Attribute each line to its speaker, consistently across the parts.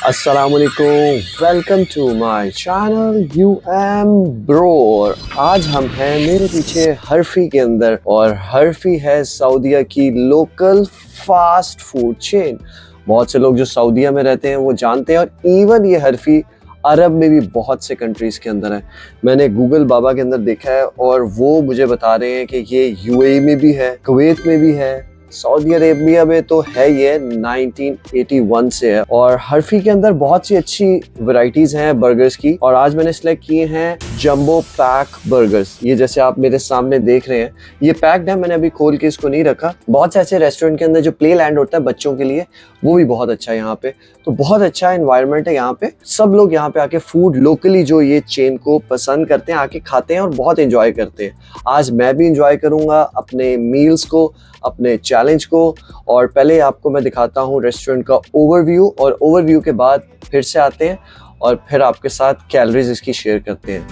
Speaker 1: अस्सलामुअलैकुम, welcome to my channel UM bro. आज हम हैं मेरे पीछे हर्फी के अंदर, और हर्फी है सऊदीया की लोकल फास्ट फूड चेन। बहुत से लोग जो सऊदीया में रहते हैं वो जानते हैं, और इवन ये हर्फी अरब में भी बहुत से कंट्रीज़ के अंदर है। मैंने गूगल बाबा के अंदर देखा है और वो मुझे बता रहे हैं कि ये यूएई में भी है, कुवैत में भी है, सऊदी अरेबिया में तो है, ये 1981 से है। और हर्फी के अंदर बहुत सी अच्छी वैरायटीज हैं बर्गर्स की, और आज मैंने सिलेक्ट किए हैं जंबो पैक बर्गर्स। ये जैसे आप मेरे सामने देख रहे हैं, ये पैक्ड है, मैंने अभी खोल के इसको नहीं रखा। बहुत से ऐसे रेस्टोरेंट के अंदर जो प्ले लैंड होता है बच्चों के लिए, वो भी बहुत अच्छा है यहाँ पे। तो बहुत अच्छा एनवायरनमेंट है यहाँ पे। सब लोग यहाँ पे आके फूड लोकली जो ये चेन को पसंद करते हैं, आके खाते हैं और बहुत एंजॉय करते हैं। आज मैं भी एंजॉय करूंगा अपने मील्स को, अपने चैलेंज को। और पहले आपको मैं दिखाता हूँ रेस्टोरेंट का ओवरव्यू, और ओवरव्यू के बाद फिर से आते हैं और फिर आपके साथ कैलोरीज इसकी शेयर करते हैं।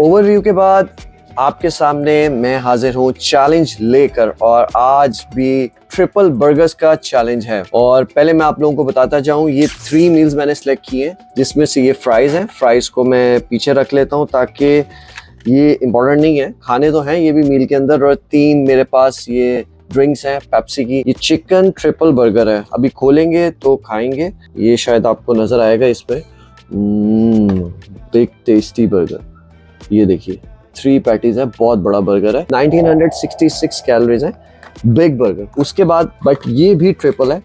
Speaker 1: ओवरव्यू के बाद आपके सामने मैं हाजिर हूँ चैलेंज लेकर, और आज भी ट्रिपल बर्गर्स का चैलेंज है। और पहले मैं आप लोगों को बताता जाऊँ, ये 3 मील्स मैंने सेलेक्ट किए हैं, जिसमें से ये फ्राइज हैं। फ्राइज को मैं पीछे रख लेता हूँ ताकि ये इम्पोर्टेंट नहीं है, खाने तो हैं ये भी मील के अंदर। और 3 मेरे पास ये ड्रिंक्स हैं पेप्सी की। ये चिकन ट्रिपल बर्गर है, अभी खोलेंगे तो खाएंगे। ये शायद आपको नजर आएगा इस पे, बिग टेस्टी बर्गर। ये देखिए 3 पैटीज है, बहुत बड़ा बर्गर है। 1966 कैलोरीज है, बिग बर्गर। उसके बाद बट ये भी ट्रिपल है।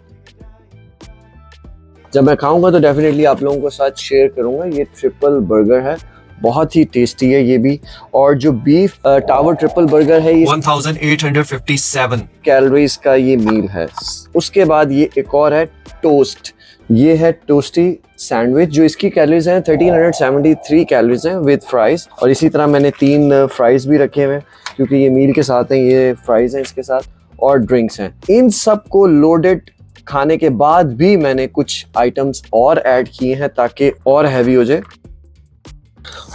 Speaker 1: जब मैं खाऊंगा तो डेफिनेटली आप लोगों के साथ शेयर करूंगा। ये ट्रिपल बर्गर है, बहुत ही टेस्टी है ये भी। और जो बीफ टावर ट्रिपल बर्गर है, ये
Speaker 2: 1857
Speaker 1: कैलोरीज का ये मील है। उसके बाद ये एक और है टोस्ट, ये है टोस्टी सैंडविच, जो इसकी कैलोरीज हैं 1373 कैलोरीज हैं विद फ्राइज। और इसी तरह मैंने 3 फ्राइज भी रखे हुए हैं, क्योंकि ये मील के साथ हैं, ये फ्राइज हैं इसके साथ, और ड्रिंक्स हैं। इन सब को लोडेड खाने के बाद भी मैंने कुछ आइटम्स और ऐड किए हैं ताकि और हैवी हो जाए।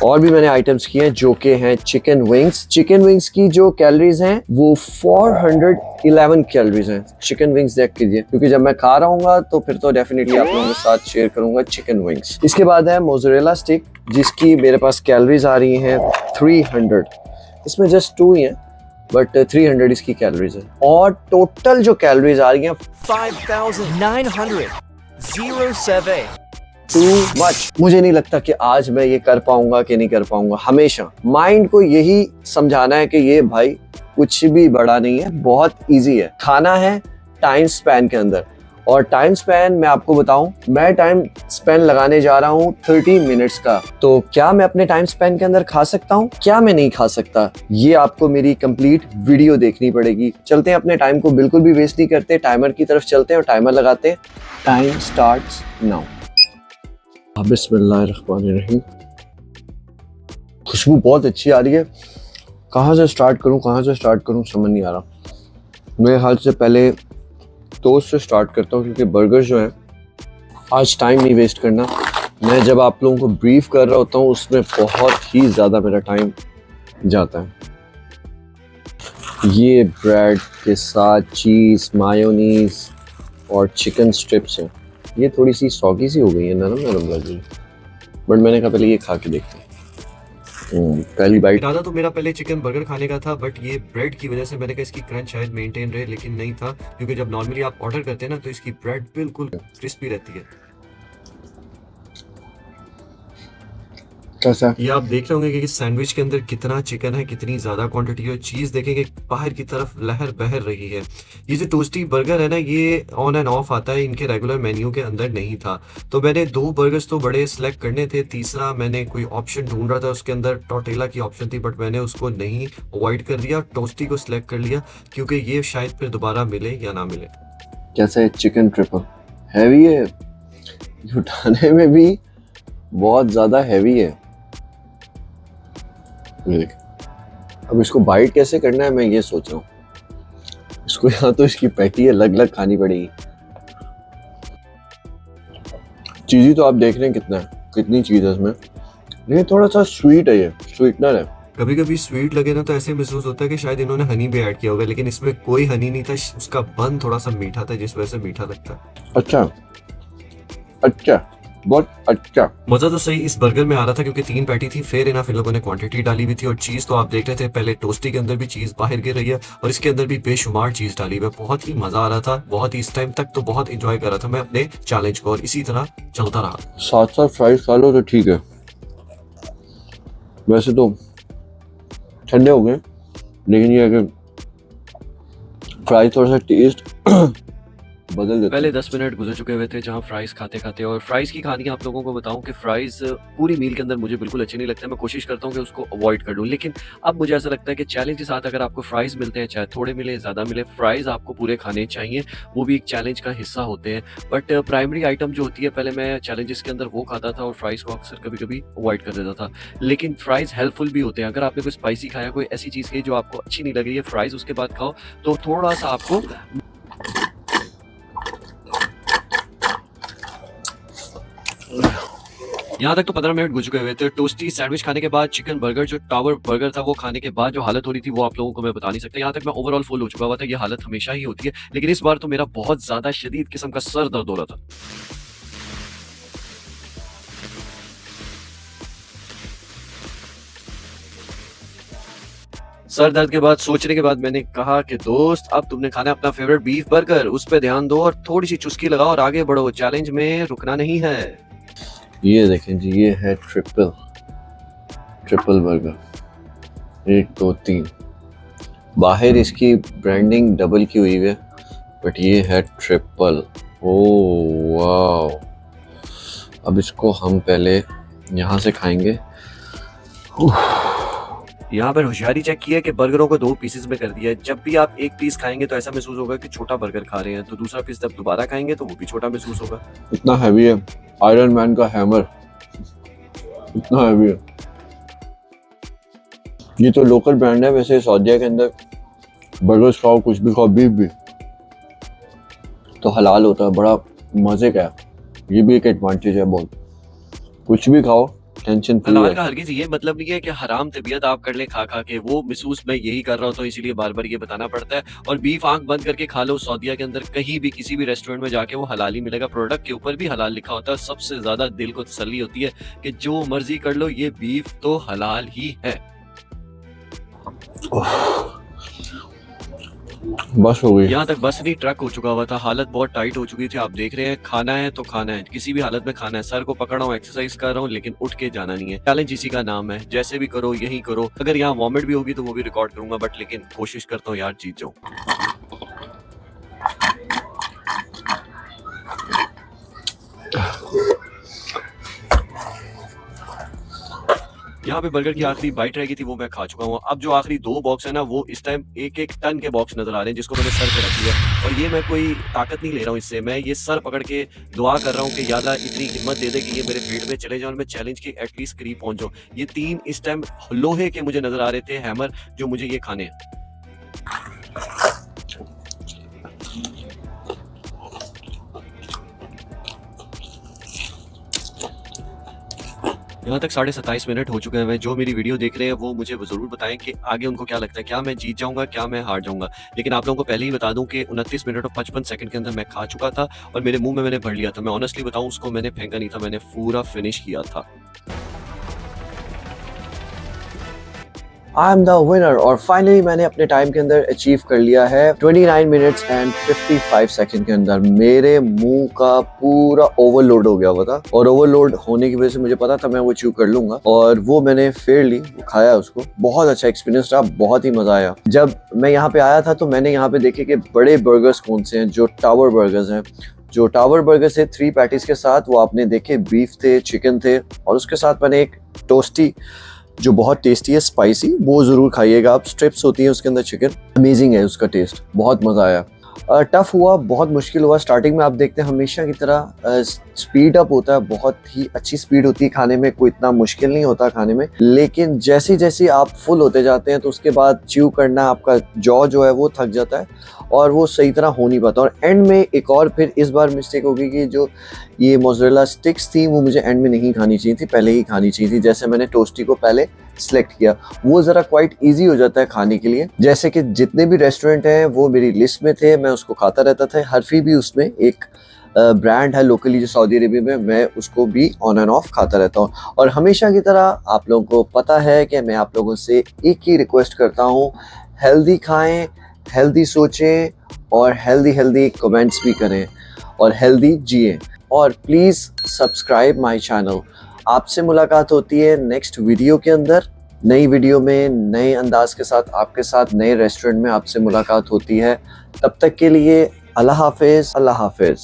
Speaker 1: और भी मैंने आइटम्स किए हैं जो कि हैं चिकन विंग्स। चिकन विंग्स की जो कैलोरीज हैं वो 411 कैलोरीज हैं। चिकन विंग्स देख कीजिए, क्योंकि जब मैं खा रहा हूँ तो फिर तो डेफिनेटली आप लोगों के साथ शेयर करूंगा चिकन विंग्स। इसके बाद है मोज़रेला स्टिक, जिसकी मेरे पास कैलोरीज आ रही हैं 300। इसमें जस्ट 2 ही हैं, बट 300 इसकी कैलोरीज है। और टोटल जो कैलोरीज आ रही हैं
Speaker 2: 5907
Speaker 1: टू मच। मुझे नहीं लगता कि आज मैं ये कर पाऊंगा कि नहीं कर पाऊंगा। हमेशा माइंड को यही समझाना है कि ये भाई कुछ भी बड़ा नहीं है, बहुत इजी है। खाना है टाइम स्पैन के अंदर, और टाइम स्पैन मैं आपको बताऊं, मैं टाइम स्पैन लगाने जा रहा हूं 30 मिनट्स का। तो क्या मैं अपने टाइम स्पैन के अंदर खा सकता हूं, क्या मैं नहीं खा सकता, ये आपको मेरी कंप्लीट वीडियो देखनी पड़ेगी। चलते हैं, अपने टाइम को बिल्कुल भी वेस्ट नहीं करते, टाइमर की तरफ चलते हैं और टाइमर लगाते हैं। Time starts now. बिस्मिल्लाहिर्रहमानिर्रहीम। खुशबू बहुत अच्छी आ रही है। कहाँ से स्टार्ट करूँ समझ नहीं आ रहा। मेरे ख्याल से पहले टोस्ट से स्टार्ट करता हूँ, क्योंकि बर्गर जो है आज टाइम नहीं वेस्ट करना। मैं जब आप लोगों को ब्रीफ कर रहा होता हूँ उसमें बहुत ही ज़्यादा मेरा टाइम जाता है। ये ब्रेड के साथ चीज़, मायोनीज और चिकन स्ट्रिप्स हैं। ये थोड़ी सी सॉगी सी हो गई है, नरम लगी, बट मैंने कहा पहले ये खा के देखते हैं। पहली बाइट।
Speaker 2: इरादा तो मेरा पहले चिकन बर्गर खाने का था, बट ये ब्रेड की वजह से मैंने कहा इसकी क्रंच शायद मेंटेन रहे, लेकिन नहीं था, क्योंकि जब नॉर्मली आप ऑर्डर करते हैं ना तो इसकी ब्रेड बिल्कुल क्रिस्पी रहती है।
Speaker 1: कैसा?
Speaker 2: ये आप देख रहे होंगे कि सैंडविच के अंदर कितना चिकन है, कितनी ज़्यादा क्वांटिटी है। चीज़ देखेंगे बाहर की तरफ लहर बहर रही है। ये जो टोस्टी बर्गर है ना, ये ऑन एंड ऑफ आता है, इनके रेगुलर मेन्यू के अंदर नहीं था। तो मैंने 2 बर्गर्स तो बड़े सेलेक्ट करने थे, तीसरा मैंने कोई ऑप्शन ढूँढ रहा था, उसके अंदर टॉर्टिला की ऑप्शन थी, बट मैंने उसको नहीं अवॉइड कर दिया, टोस्टी को सेलेक्ट कर लिया, क्योंकि ये शायद फिर दोबारा मिले या ना मिले।
Speaker 1: कैसा है चिकन ट्रिपल? हैवी है, उठाने में भी बहुत ज़्यादा हैवी है। ये देख, अब इसको बाइट कैसे करना है मैं ये सोच रहा हूँ। इसको यहाँ तो इसकी पैटी अलग अलग खानी पड़ेगी। चीज़ी तो आप देख रहे हैं कितना है, कितनी चीज़ है इसमें। ये थोड़ा सा स्वीट है, ये स्वीटनर है।
Speaker 2: कभी कभी स्वीट लगे ना तो ऐसे महसूस होता है कि शायद इन्होंने हनी भी ऐड किया होगा, लेकिन इसमें कोई हनी नहीं था, उसका बन थोड़ा सा मीठा था, जिस वजह से मीठा लगता है।
Speaker 1: अच्छा अच्छा, बहुत अच्छा।
Speaker 2: मजा तो सही इस बर्गर में आ रहा था, क्योंकि 3 पैटी थी, फेयर इनफ इन लोगों ने क्वांटिटी डाली हुई थी, और चीज तो आप देख रहे थे पहले टोस्टी के अंदर भी चीज बाहर गिर रही है, और इसके अंदर भी बेशुमार चीज डाली हुई है। बहुत ही मजा आ रहा था, बहुत ही इस टाइम तक तो बहुत इंजॉय कर रहा था मैं अपने चैलेंज को, और इसी तरह चलता रहा।
Speaker 1: साथ साथ फ्राइज खा लो तो ठीक है, वैसे तो ठंडे हो गए, लेकिन ये है कि फ्राइज थोड़ा सा टेस्ट बदल देते
Speaker 2: पहले 10 मिनट गुजर चुके हुए थे जहां फ्राइज खाते खाते, और फ्राइज की कहानी आप लोगों को बताऊं कि फ्राइज पूरी मील के अंदर मुझे बिल्कुल अच्छे नहीं लगते। मैं कोशिश करता हूं कि उसको अवॉइड कर लूं, लेकिन अब मुझे ऐसा लगता है कि चैलेंज के साथ अगर आपको फ्राइज मिलते हैं, चाहे थोड़े मिले ज़्यादा मिले, फ्राइज आपको पूरे खाने चाहिए, वो भी एक चैलेंज का हिस्सा होते हैं। बट प्राइमरी आइटम जो होती है, पहले मैं चैलेंजेस के अंदर वो खाता था और फ्राइज को अक्सर कभी कभी अवॉइड कर देता था, लेकिन फ्राइज हेल्पफुल भी होते हैं। अगर आपने कोई स्पाइसी खाया, कोई ऐसी चीज़ खाई जो आपको अच्छी नहीं लग रही है, फ्राइज उसके बाद खाओ तो थोड़ा सा आपको यहाँ तक तो 15 मिनट गुजर गए थे। टोस्टी सैंडविच खाने के बाद चिकन बर्गर, जो टावर बर्गर था, वो खाने के बाद जो हालत हो रही थी वो आप लोगों को मैं बता नहीं सकता। यहाँ तक मैं ओवरऑल फुल हो चुका हुआ था, ये हालत हमेशा ही होती है, लेकिन इस बार तो मेरा बहुत ज्यादा शदीद किस्म का सर दर्द हो रहा था। सर दर्द के बाद सोचने के बाद मैंने कहा कि दोस्त, अब तुमने खाना अपना फेवरेट बीफ बर्गर, उस पर ध्यान दो और थोड़ी सी चुस्की लगाओ और आगे बढ़ो, चैलेंज में रुकना नहीं है।
Speaker 1: ये देखें जी, ये है ट्रिपल बर्गर, 1 2 3। बाहर इसकी ब्रांडिंग डबल की हुई है, बट ये है ट्रिपल। ओह वाह, अब इसको हम पहले यहाँ से खाएंगे।
Speaker 2: यहाँ पर होशियारी चेक की है कि बर्गरों को 2 पीसेस में कर दिया है। जब भी आप एक पीस खाएंगे तो ऐसा महसूस होगा कि छोटा बर्गर खा रहे हैं, तो दूसरा पीस जब दोबारा खाएंगे तो वो भी छोटा महसूस होगा।
Speaker 1: इतना हैवी है, आयरन मैन का हैमर, इतना हैवी है। ये तो लोकल ब्रांड है, वैसे सऊदीया के अंदर बर्गर्स खाओ, कुछ भी खाओ, बीफ भी तो हलाल होता है, बड़ा मजे का है। ये भी एक एडवांटेज है बहुत, कुछ भी खाओ टेंशन फ्री
Speaker 2: हलाल
Speaker 1: है।
Speaker 2: का हरगिज ये मतलब नहीं है कि हराम तबीयत आप कर ले खा खा के, वो महसूस मैं यही कर रहा हूँ, तो इसीलिए बार बार ये बताना पड़ता है। और बीफ आंख बंद करके खा लो, सऊदीया के अंदर कहीं भी किसी भी रेस्टोरेंट में जाके वो हलाल ही मिलेगा, प्रोडक्ट के ऊपर भी हलाल लिखा होता है। सबसे ज्यादा दिल को तसल्ली होती है कि जो मर्जी कर लो, ये बीफ तो हलाल ही है।
Speaker 1: बस हो गई।
Speaker 2: यहाँ तक बस नहीं, ट्रक हो चुका हुआ था, हालत बहुत टाइट हो चुकी थी। आप देख रहे हैं, खाना है तो खाना है, किसी भी हालत में खाना है। सर को पकड़ रहा हूँ, एक्सरसाइज कर रहा हूँ, लेकिन उठ के जाना नहीं है। चैलेंज इसी का नाम है, जैसे भी करो यही करो। अगर यहाँ वॉमिट भी होगी तो वो भी रिकॉर्ड करूंगा, बट लेकिन कोशिश करता हूँ यार जीत जाऊँ। यहाँ पे बर्गर की आखिरी बाइट रह गई थी, वो मैं खा चुका हूँ। अब जो आखिरी 2 बॉक्स है ना, वो इस टाइम 1-1 टन के बॉक्स नजर आ रहे हैं, जिसको मैंने सर पे रख दिया। और ये मैं कोई ताकत नहीं ले रहा हूँ इससे, मैं ये सर पकड़ के दुआ कर रहा हूँ कि या अल्लाह इतनी हिम्मत दे दे कि ये मेरे पेट में चले जाए और मैं चैलेंज के एटलीस्ट करीब पहुंच जाऊँ। ये 3 इस टाइम लोहे के मुझे नजर आ रहे थे, हैमर, जो मुझे ये खाने हैं। यहाँ तक 27.5 मिनट हो चुके हैं। जो मेरी वीडियो देख रहे हैं वो मुझे जरूर बताएं कि आगे उनको क्या लगता है, क्या मैं जीत जाऊंगा, क्या मैं हार जाऊंगा। लेकिन आप लोगों को पहले ही बता दूं कि 29 मिनट और 55 सेकंड के अंदर मैं खा चुका था, और मेरे मुंह में मैंने भर लिया था। मैं ऑनेस्टली बताऊं, उसको मैंने फेंका नहीं था, मैंने पूरा फिनिश किया था।
Speaker 1: I am the winner. और फाइनली मैंने अपने टाइम के अंदर अचीव कर लिया है 29 मिनट्स एंड 55 सेकंड के अंदर। मेरे मुंह का पूरा ओवरलोड हो गया हुआ था और ओवरलोड होने की वजह से मुझे पता था मैं वो अचीव कर लूंगा और वो मैंने फेयरली खाया उसको। बहुत अच्छा एक्सपीरियंस रहा, बहुत ही मजा आया। जब मैं यहाँ पे आया था तो मैंने यहाँ पे देखे कि बड़े बर्गर्स कौन से हैं, जो टावर बर्गर्स हैं। जो टावर बर्गर थे 3 पैटीज के साथ, वो आपने देखे बीफ थे, चिकन थे और उसके साथ मैंने एक टोस्टी जो बहुत टेस्टी है, स्पाइसी, वो जरूर खाइएगा आप। स्ट्रिप्स होती है उसके अंदर चिकन, अमेजिंग है उसका टेस्ट, बहुत मजा आया। टफ हुआ, बहुत मुश्किल हुआ स्टार्टिंग में। आप देखते हैं हमेशा की तरह स्पीड अप होता है, बहुत ही अच्छी स्पीड होती है खाने में, कोई इतना मुश्किल नहीं होता खाने में। लेकिन जैसे जैसे आप फुल होते जाते हैं तो उसके बाद च्यू करना, आपका जॉ जो है वो थक जाता है और वो सही तरह हो नहीं पाता। और एंड में एक और फिर इस बार मिस्टेक होगी कि जो ये मोज़रेला स्टिक्स थी वो मुझे एंड में नहीं खानी चाहिए थी, पहले ही खानी चाहिए थी। जैसे मैंने टोस्टी को पहले सिलेक्ट किया, वो ज़रा क्वाइट इजी हो जाता है खाने के लिए। जैसे कि जितने भी रेस्टोरेंट हैं वो मेरी लिस्ट में थे, मैं उसको खाता रहता था। हर्फी भी उसमें एक ब्रांड है लोकली जो सऊदी अरेबिया में, मैं उसको भी ऑन एंड ऑफ खाता रहता हूँ। और हमेशा की तरह आप लोगों को पता है कि मैं आप लोगों से एक ही रिक्वेस्ट करता हूँ, हेल्दी खाएं, हेल्दी सोचें और हेल्दी कमेंट्स भी करें और हेल्दी जिए। और प्लीज़ सब्सक्राइब माय चैनल। आपसे मुलाकात होती है नेक्स्ट वीडियो के अंदर, नई वीडियो में नए अंदाज के साथ, आपके साथ नए रेस्टोरेंट में आपसे मुलाकात होती है। तब तक के लिए अल्लाह हाफिज़, अल्लाह हाफिज़।